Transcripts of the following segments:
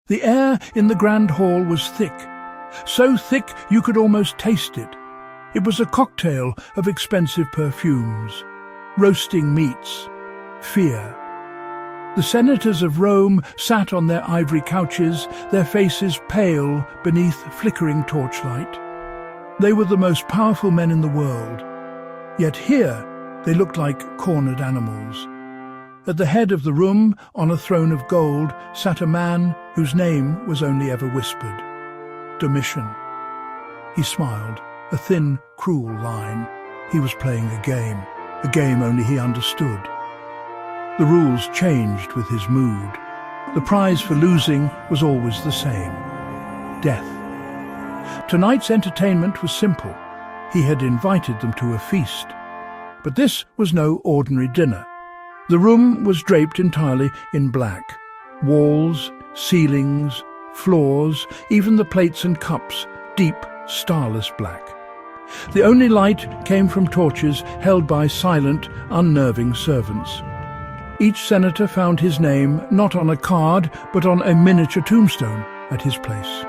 The air in the grand hall was thick, so thick you could almost taste it. It was a cocktail of expensive perfumes, roasting meats, fear. The senators of Rome sat on their ivory couches, their faces pale beneath flickering torchlight. They were the most powerful men in the world, yet here they looked like cornered animals. At the head of the room, on a throne of gold, sat a man whose name was only ever whispered: Domitian. He smiled, a thin, cruel line. He was playing a game only he understood. The rules changed with his mood. The prize for losing was always the same: death. Tonight's entertainment was simple. He had invited them to a feast. But this was no ordinary dinner. The room was draped entirely in black. Walls, ceilings, floors, even the plates and cups, deep, starless black. The only light came from torches held by silent, unnerving servants. Each senator found his name not on a card, but on a miniature tombstone at his place.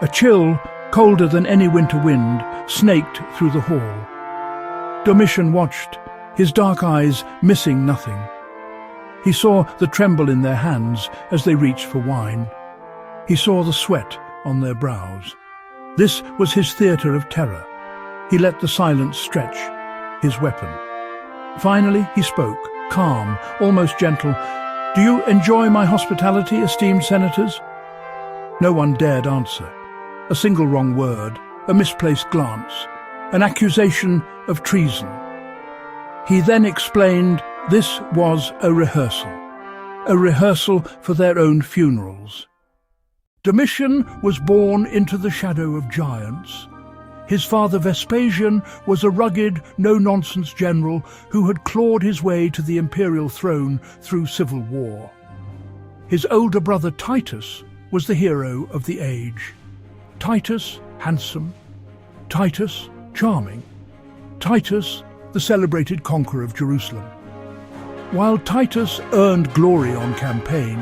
A chill, colder than any winter wind, snaked through the hall. Domitian watched, his dark eyes missing nothing. He saw the tremble in their hands as they reached for wine. He saw the sweat on their brows. This was his theatre of terror. He let the silence stretch, his weapon. Finally he spoke, calm, almost gentle. "Do you enjoy my hospitality, esteemed senators?" No one dared answer. A single wrong word, a misplaced glance, an accusation of treason. He then explained this was a rehearsal for their own funerals. Domitian was born into the shadow of giants. His father Vespasian was a rugged, no-nonsense general who had clawed his way to the imperial throne through civil war. His older brother Titus was the hero of the age. Titus, handsome. Titus, charming. Titus, the celebrated conqueror of Jerusalem. While Titus earned glory on campaign,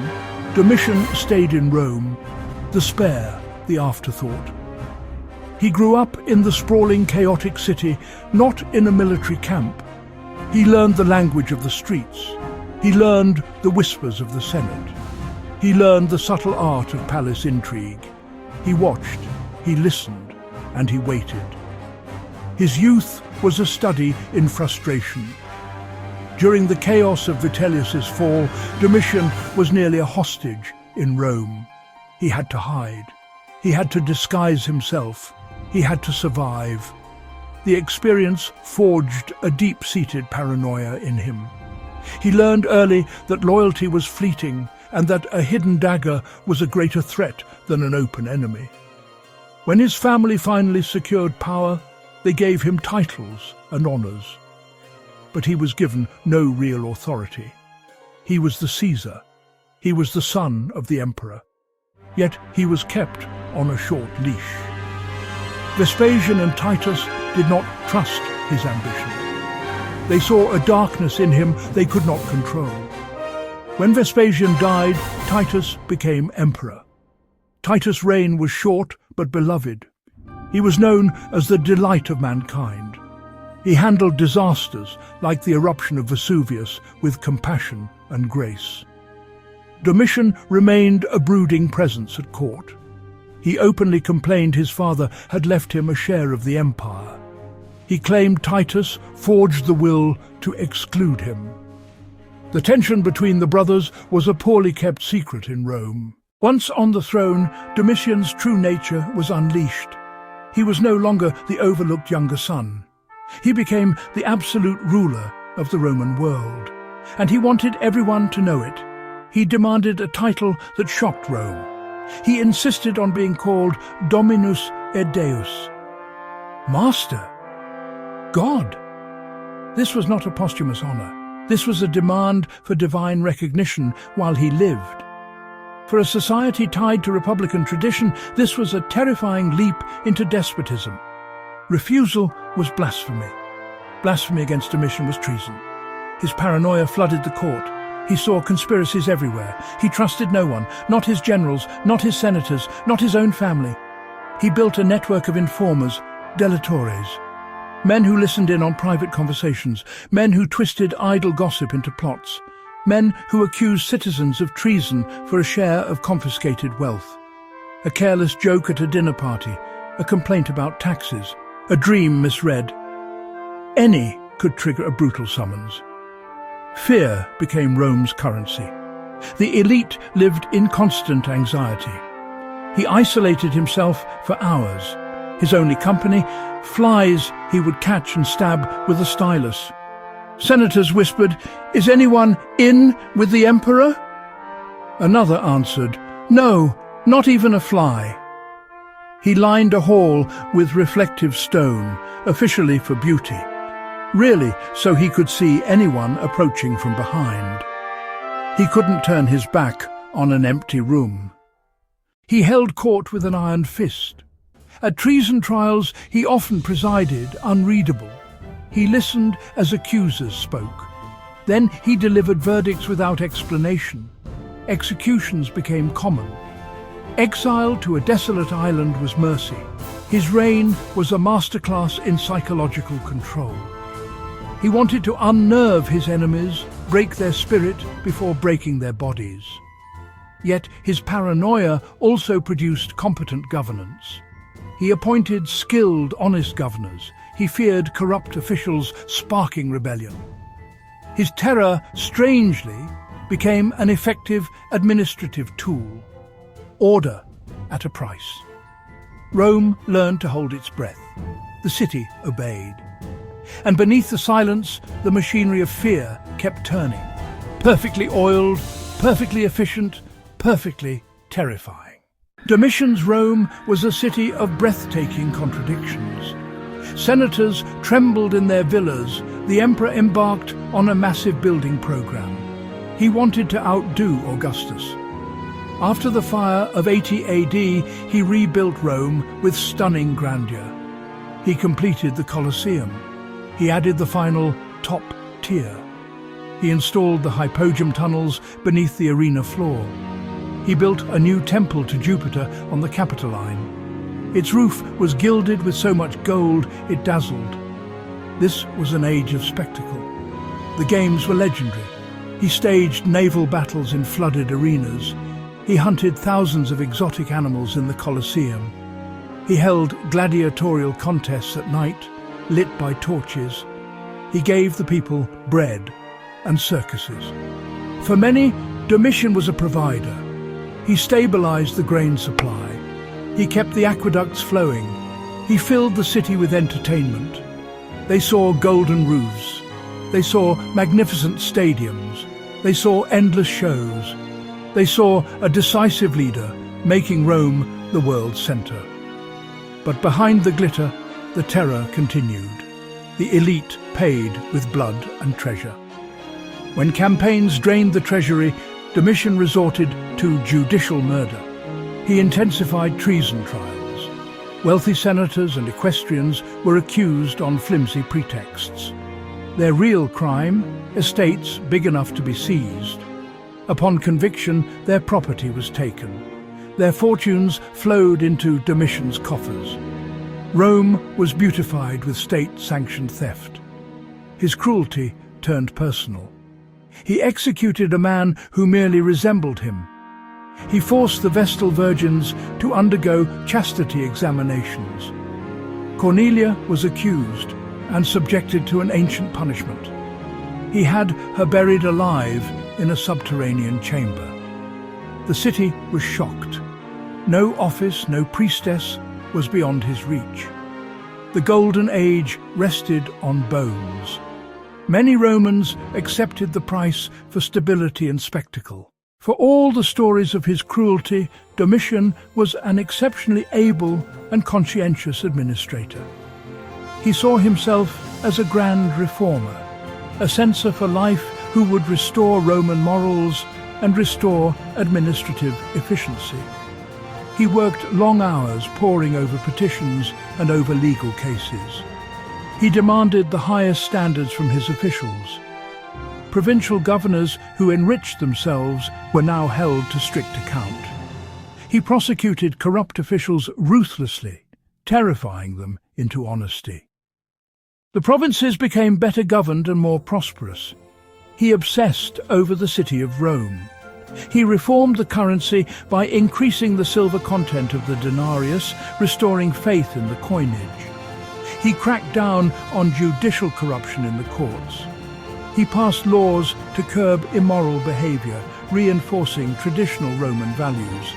Domitian stayed in Rome, the spare, the afterthought. He grew up in the sprawling, chaotic city, not in a military camp. He learned the language of the streets. He learned the whispers of the Senate. He learned the subtle art of palace intrigue. He watched, he listened, and he waited. His youth was a study in frustration. During the chaos of Vitellius's fall, Domitian was nearly a hostage in Rome. He had to hide. He had to disguise himself. He had to survive. The experience forged a deep-seated paranoia in him. He learned early that loyalty was fleeting and that a hidden dagger was a greater threat than an open enemy. When his family finally secured power, they gave him titles and honors. But he was given no real authority. He was the Caesar. He was the son of the emperor. Yet he was kept on a short leash. Vespasian and Titus did not trust his ambition. They saw a darkness in him they could not control. When Vespasian died, Titus became emperor. Titus' reign was short but beloved. He was known as the delight of mankind. He handled disasters like the eruption of Vesuvius with compassion and grace. Domitian remained a brooding presence at court. He openly complained his father had left him a share of the empire. He claimed Titus forged the will to exclude him. The tension between the brothers was a poorly kept secret in Rome. Once on the throne, Domitian's true nature was unleashed. He was no longer the overlooked younger son. He became the absolute ruler of the Roman world, and he wanted everyone to know it. He demanded a title that shocked Rome. He insisted on being called Dominus et Deus, Master, God. This was not a posthumous honor. This was a demand for divine recognition while he lived. For a society tied to republican tradition, this was a terrifying leap into despotism. Refusal was blasphemy. Blasphemy against Domitian was treason. His paranoia flooded the court. He saw conspiracies everywhere. He trusted no one, not his generals, not his senators, not his own family. He built a network of informers, delatores, men who listened in on private conversations, men who twisted idle gossip into plots, men who accused citizens of treason for a share of confiscated wealth. A careless joke at a dinner party, a complaint about taxes, a dream misread. Any could trigger a brutal summons. Fear became Rome's currency. The elite lived in constant anxiety. He isolated himself for hours. His only company, flies he would catch and stab with a stylus. Senators whispered, "Is anyone in with the emperor?" Another answered, "No, not even a fly." He lined a hall with reflective stone, officially for beauty, really so he could see anyone approaching from behind. He couldn't turn his back on an empty room. He held court with an iron fist. At treason trials, he often presided, unreadable. He listened as accusers spoke. Then he delivered verdicts without explanation. Executions became common. Exile to a desolate island was mercy. His reign was a masterclass in psychological control. He wanted to unnerve his enemies, break their spirit before breaking their bodies. Yet his paranoia also produced competent governance. He appointed skilled, honest governors. He feared corrupt officials sparking rebellion. His terror, strangely, became an effective administrative tool. Order at a price. Rome learned to hold its breath. The city obeyed. And beneath the silence, the machinery of fear kept turning. Perfectly oiled, perfectly efficient, perfectly terrifying. Domitian's Rome was a city of breathtaking contradictions. Senators trembled in their villas. The emperor embarked on a massive building program. He wanted to outdo Augustus. After the fire of 80 AD, he rebuilt Rome with stunning grandeur. He completed the Colosseum. He added the final top tier. He installed the hypogeum tunnels beneath the arena floor. He built a new temple to Jupiter on the Capitoline. Its roof was gilded with so much gold it dazzled. This was an age of spectacle. The games were legendary. He staged naval battles in flooded arenas. He hunted thousands of exotic animals in the Colosseum. He held gladiatorial contests at night, lit by torches. He gave the people bread and circuses. For many, Domitian was a provider. He stabilized the grain supply. He kept the aqueducts flowing. He filled the city with entertainment. They saw golden roofs. They saw magnificent stadiums. They saw endless shows. They saw a decisive leader making Rome the world's center. But behind the glitter, the terror continued. The elite paid with blood and treasure. When campaigns drained the treasury, Domitian resorted to judicial murder. He intensified treason trials. Wealthy senators and equestrians were accused on flimsy pretexts. Their real crime, estates big enough to be seized. Upon conviction, their property was taken. Their fortunes flowed into Domitian's coffers. Rome was beautified with state-sanctioned theft. His cruelty turned personal. He executed a man who merely resembled him. He forced the Vestal virgins to undergo chastity examinations. Cornelia was accused and subjected to an ancient punishment. He had her buried alive in a subterranean chamber. The city was shocked. No office, no priestess was beyond his reach. The Golden Age rested on bones. Many Romans accepted the price for stability and spectacle. For all the stories of his cruelty, Domitian was an exceptionally able and conscientious administrator. He saw himself as a grand reformer, a censor for life who would restore Roman morals and restore administrative efficiency. He worked long hours poring over petitions and over legal cases. He demanded the highest standards from his officials. provincial governors who enriched themselves were now held to strict account. He prosecuted corrupt officials ruthlessly, terrifying them into honesty. The provinces became better governed and more prosperous. He obsessed over the city of Rome. He reformed the currency by increasing the silver content of the denarius, restoring faith in the coinage. He cracked down on judicial corruption in the courts. He passed laws to curb immoral behavior, reinforcing traditional Roman values.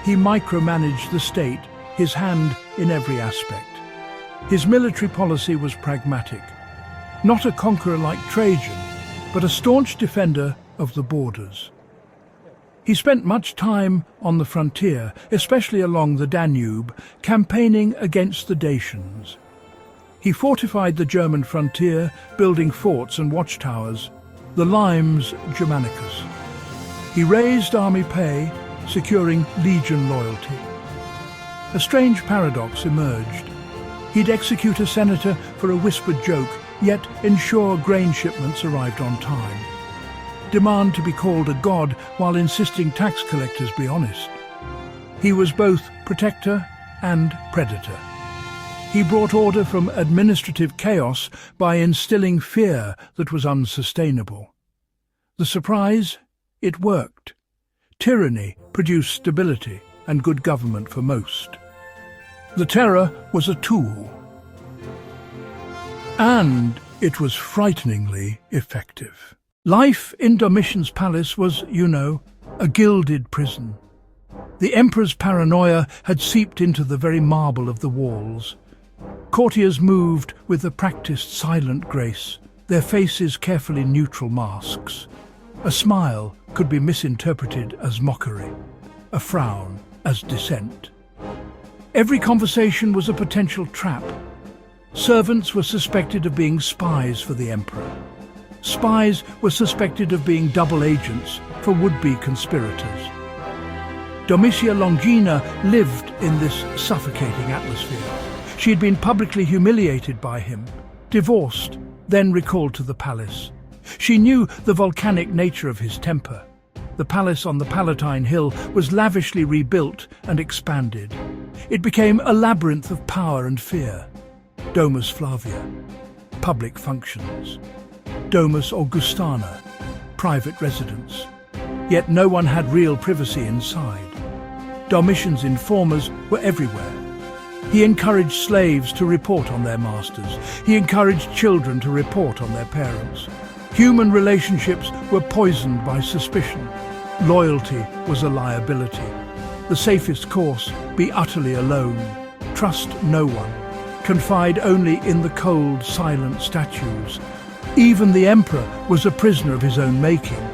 He micromanaged the state, his hand in every aspect. His military policy was pragmatic, not a conqueror like Trajan, but a staunch defender of the borders. He spent much time on the frontier, especially along the Danube, campaigning against the Dacians. He fortified the German frontier, building forts and watchtowers, the Limes Germanicus. He raised army pay, securing legion loyalty. A strange paradox emerged. He'd execute a senator for a whispered joke, yet ensure grain shipments arrived on time. Demand to be called a god while insisting tax collectors be honest. He was both protector and predator. He brought order from administrative chaos by instilling fear that was unsustainable. The surprise? It worked. Tyranny produced stability and good government for most. The terror was a tool, and it was frighteningly effective. Life in Domitian's palace was, a gilded prison. The emperor's paranoia had seeped into the very marble of the walls. Courtiers moved with a practiced silent grace, their faces carefully neutral masks. A smile could be misinterpreted as mockery, a frown as dissent. Every conversation was a potential trap. Servants were suspected of being spies for the emperor. Spies were suspected of being double agents for would-be conspirators. Domitia Longina lived in this suffocating atmosphere. She had been publicly humiliated by him, divorced, then recalled to the palace. She knew the volcanic nature of his temper. The palace on the Palatine Hill was lavishly rebuilt and expanded. It became a labyrinth of power and fear. Domus Flavia, public functions. Domus Augustana, private residence. Yet no one had real privacy inside. Domitian's informers were everywhere. He encouraged slaves to report on their masters. He encouraged children to report on their parents. Human relationships were poisoned by suspicion. Loyalty was a liability. The safest course, be utterly alone. Trust no one. Confide only in the cold, silent statues. Even the emperor was a prisoner of his own making.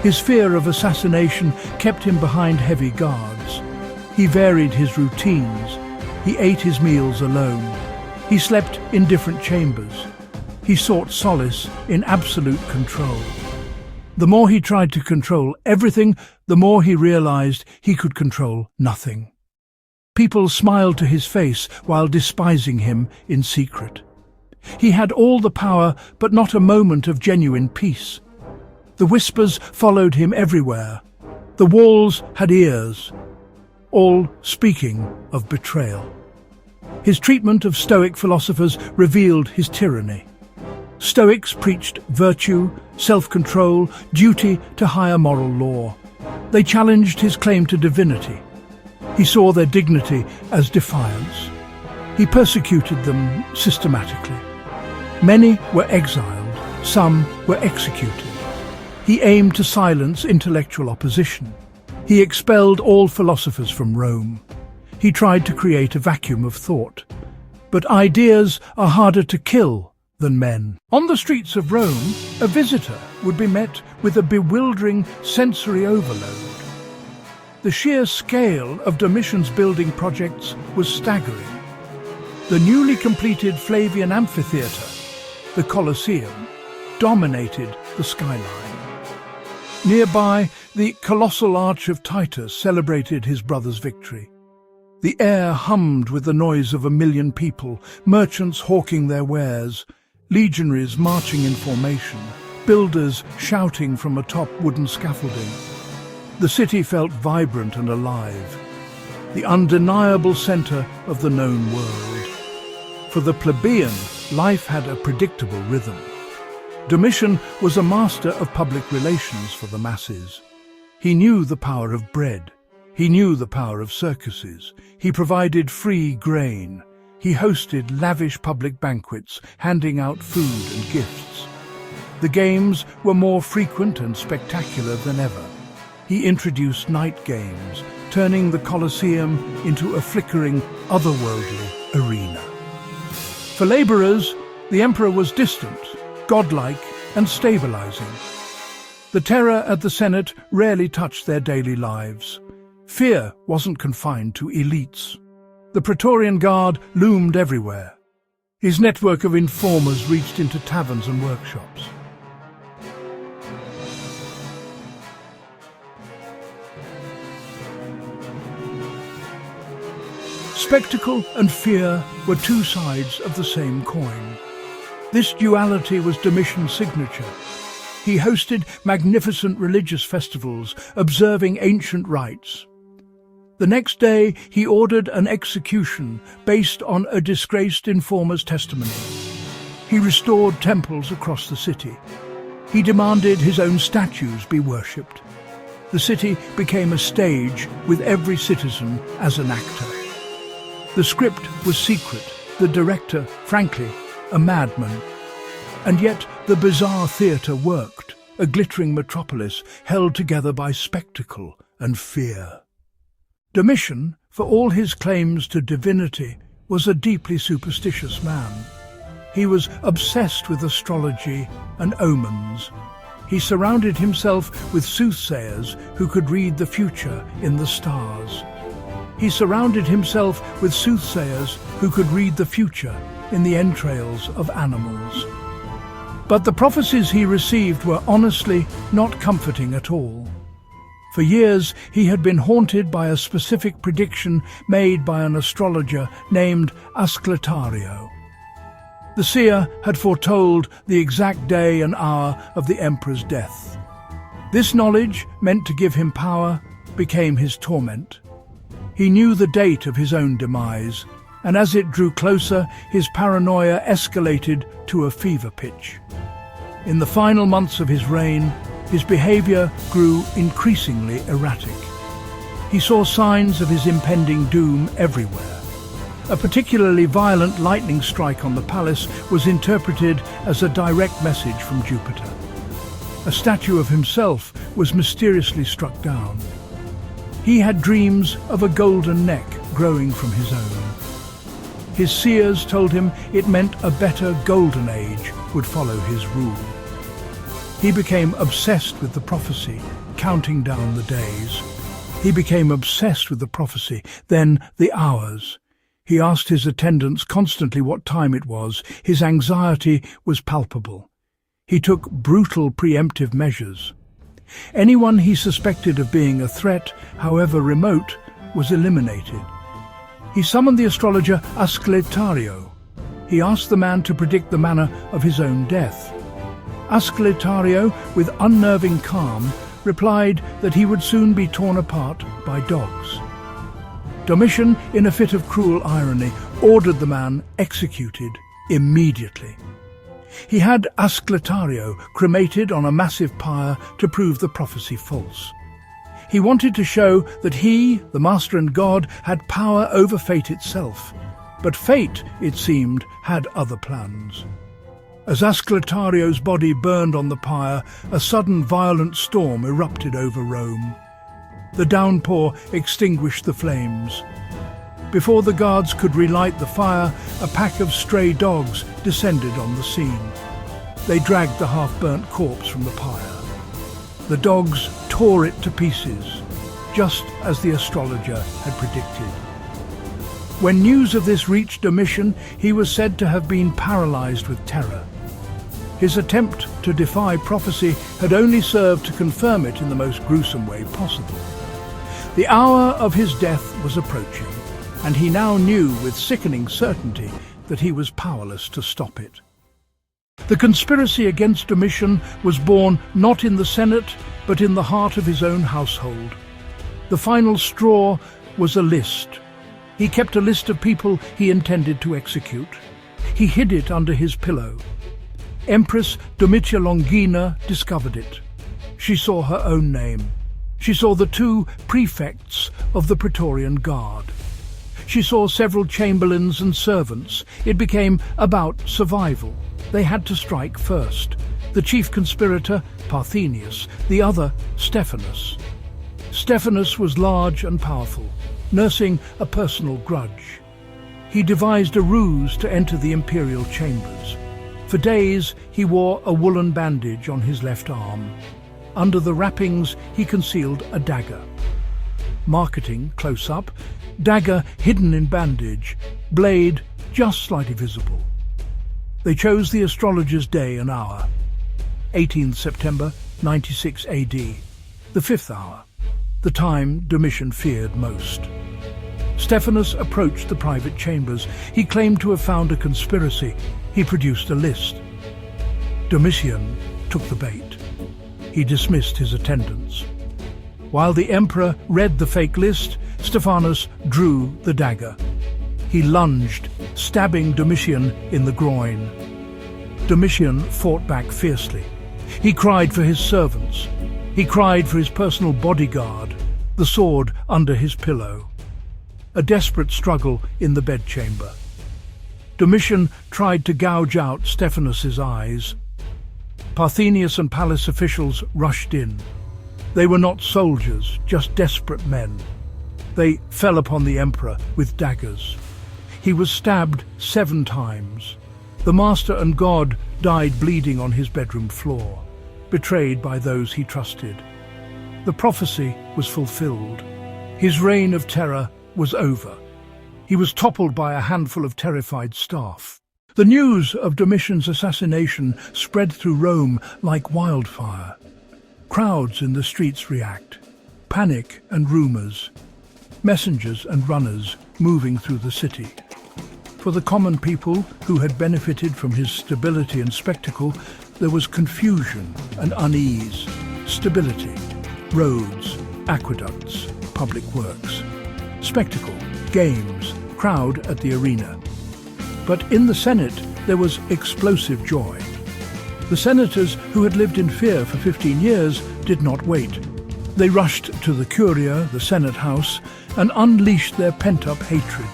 His fear of assassination kept him behind heavy guards. He varied his routines. He ate his meals alone. He slept in different chambers. He sought solace in absolute control. The more he tried to control everything, the more he realized he could control nothing. People smiled to his face while despising him in secret. He had all the power, but not a moment of genuine peace. The whispers followed him everywhere. The walls had ears, all speaking of betrayal. His treatment of Stoic philosophers revealed his tyranny. Stoics preached virtue, self-control, duty to higher moral law. They challenged his claim to divinity. He saw their dignity as defiance. He persecuted them systematically. Many were exiled, some were executed. He aimed to silence intellectual opposition. He expelled all philosophers from Rome. He tried to create a vacuum of thought. But ideas are harder to kill than men. On the streets of Rome, a visitor would be met with a bewildering sensory overload. The sheer scale of Domitian's building projects was staggering. The newly completed Flavian amphitheatre, the Colosseum, dominated the skyline. Nearby, the colossal arch of Titus celebrated his brother's victory. The air hummed with the noise of 1 million people, merchants hawking their wares, legionaries marching in formation, builders shouting from atop wooden scaffolding. The city felt vibrant and alive, the undeniable centre of the known world. For the plebeian, life had a predictable rhythm. Domitian was a master of public relations for the masses. He knew the power of bread. He knew the power of circuses. He provided free grain. He hosted lavish public banquets, handing out food and gifts. The games were more frequent and spectacular than ever. He introduced night games, turning the Colosseum into a flickering, otherworldly arena. For labourers, the emperor was distant, godlike and stabilizing. The terror at the Senate rarely touched their daily lives. Fear wasn't confined to elites. The Praetorian Guard loomed everywhere. His network of informers reached into taverns and workshops. Spectacle and fear were two sides of the same coin. This duality was Domitian's signature. He hosted magnificent religious festivals, observing ancient rites. The next day, he ordered an execution based on a disgraced informer's testimony. He restored temples across the city. He demanded his own statues be worshipped. The city became a stage with every citizen as an actor. The script was secret, the director, frankly, a madman. And yet the bizarre theatre worked, a glittering metropolis held together by spectacle and fear. Domitian, for all his claims to divinity, was a deeply superstitious man. He was obsessed with astrology and omens. He surrounded himself with soothsayers who could read the future in the stars. He surrounded himself with soothsayers who could read the future in the entrails of animals. But the prophecies he received were honestly not comforting at all. For years he had been haunted by a specific prediction made by an astrologer named Ascletario. The seer had foretold the exact day and hour of the emperor's death. This knowledge, meant to give him power, became his torment. He knew the date of his own demise, and as it drew closer, his paranoia escalated to a fever pitch. In the final months of his reign, his behaviour grew increasingly erratic. He saw signs of his impending doom everywhere. A particularly violent lightning strike on the palace was interpreted as a direct message from Jupiter. A statue of himself was mysteriously struck down. He had dreams of a golden neck growing from his own. His seers told him it meant a better golden age would follow his rule. He became obsessed with the prophecy, counting down the days. He became obsessed with the prophecy, then the hours. He asked his attendants constantly what time it was. His anxiety was palpable. He took brutal preemptive measures. Anyone he suspected of being a threat, however remote, was eliminated. He summoned the astrologer Ascletario. He asked the man to predict the manner of his own death. Ascletario, with unnerving calm, replied that he would soon be torn apart by dogs. Domitian, in a fit of cruel irony, ordered the man executed immediately. He had Ascletario cremated on a massive pyre to prove the prophecy false. He wanted to show that he, the master and god, had power over fate itself. But fate, it seemed, had other plans. As Ascletario's body burned on the pyre, a sudden violent storm erupted over Rome. The downpour extinguished the flames. Before the guards could relight the fire, a pack of stray dogs descended on the scene. They dragged the half-burnt corpse from the pyre. The dogs tore it to pieces, just as the astrologer had predicted. When news of this reached Domitian, he was said to have been paralyzed with terror. His attempt to defy prophecy had only served to confirm it in the most gruesome way possible. The hour of his death was approaching, and he now knew with sickening certainty that he was powerless to stop it. The conspiracy against Domitian was born not in the Senate, but in the heart of his own household. The final straw was a list. He kept a list of people he intended to execute. He hid it under his pillow. Empress Domitia Longina discovered it. She saw her own name. She saw the 2 prefects of the Praetorian Guard. She saw several chamberlains and servants. It became about survival. They had to strike first. The chief conspirator, Parthenius, the other, Stephanus. Stephanus was large and powerful, nursing a personal grudge. He devised a ruse to enter the imperial chambers. For days, he wore a woolen bandage on his left arm. Under the wrappings, he concealed a dagger. Marketing close up, dagger hidden in bandage, blade just slightly visible. They chose the astrologer's day and hour, 18th September 96 AD, the 5th hour, the time Domitian feared most. Stephanus approached the private chambers. He claimed to have found a conspiracy. He produced a list. Domitian took the bait. He dismissed his attendants. While the emperor read the fake list, Stephanus drew the dagger. He lunged, stabbing Domitian in the groin. Domitian fought back fiercely. He cried for his servants. He cried for his personal bodyguard, the sword under his pillow. A desperate struggle in the bedchamber. Domitian tried to gouge out Stephanus's eyes. Parthenius and palace officials rushed in. They were not soldiers, just desperate men. They fell upon the emperor with daggers. He was stabbed 7 times. The master and god died bleeding on his bedroom floor, betrayed by those he trusted. The prophecy was fulfilled. His reign of terror was over. He was toppled by a handful of terrified staff. The news of Domitian's assassination spread through Rome like wildfire. Crowds in the streets react. Panic and rumors. Messengers and runners moving through the city. For the common people who had benefited from his stability and spectacle, there was confusion and unease. Stability, roads, aqueducts, public works. Spectacle, games, crowd at the arena. But in the Senate, there was explosive joy. The senators who had lived in fear for 15 years did not wait. They rushed to the Curia, the Senate House, and unleashed their pent-up hatred.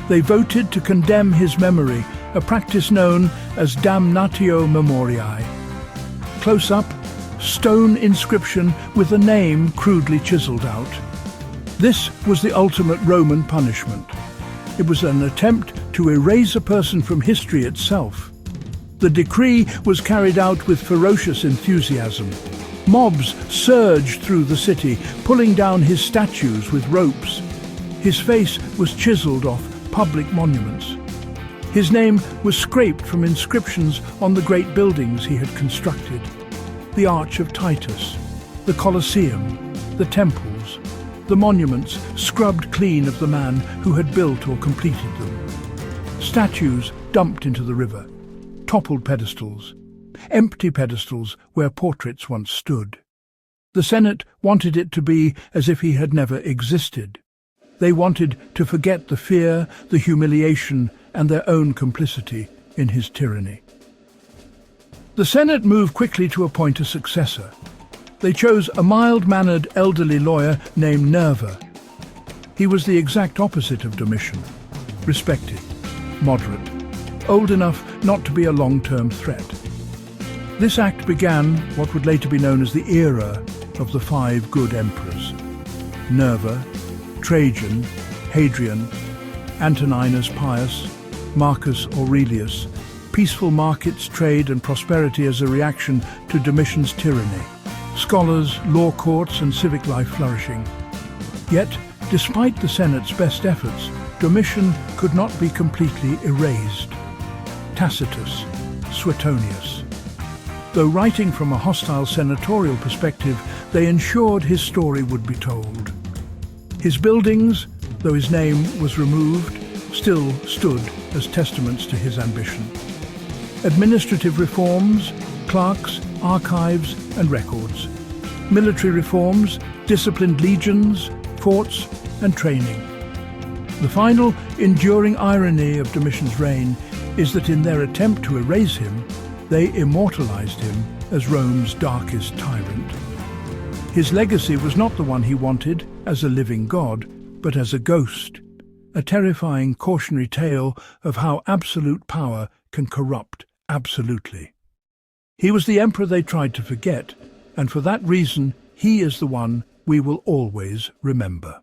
They voted to condemn his memory, a practice known as damnatio memoriae. Close up, stone inscription with a name crudely chiseled out. This was the ultimate Roman punishment. It was an attempt to erase a person from history itself. The decree was carried out with ferocious enthusiasm. Mobs surged through the city, pulling down his statues with ropes. His face was chiseled off public monuments. His name was scraped from inscriptions on the great buildings he had constructed. The Arch of Titus, the Colosseum, the temples, the monuments scrubbed clean of the man who had built or completed them. Statues dumped into the river, toppled pedestals, empty pedestals where portraits once stood. The Senate wanted it to be as if he had never existed. They wanted to forget the fear, the humiliation, and their own complicity in his tyranny. The Senate moved quickly to appoint a successor. They chose a mild-mannered elderly lawyer named Nerva. He was the exact opposite of Domitian, respected, moderate, old enough not to be a long-term threat. This act began what would later be known as the era of the 5 good emperors: Nerva, Trajan, Hadrian, Antoninus Pius, Marcus Aurelius. Peaceful markets, trade and prosperity as a reaction to Domitian's tyranny. Scholars, law courts and civic life flourishing. Yet, despite the Senate's best efforts, Domitian could not be completely erased. Tacitus, Suetonius. Though writing from a hostile senatorial perspective, they ensured his story would be told. His buildings, though his name was removed, still stood as testaments to his ambition. Administrative reforms, clerks, archives and records. Military reforms, disciplined legions, forts and training. The final, enduring irony of Domitian's reign is that in their attempt to erase him, they immortalized him as Rome's darkest tyrant. His legacy was not the one he wanted as a living god, but as a ghost, a terrifying cautionary tale of how absolute power can corrupt absolutely. He was the emperor they tried to forget, and for that reason he is the one we will always remember.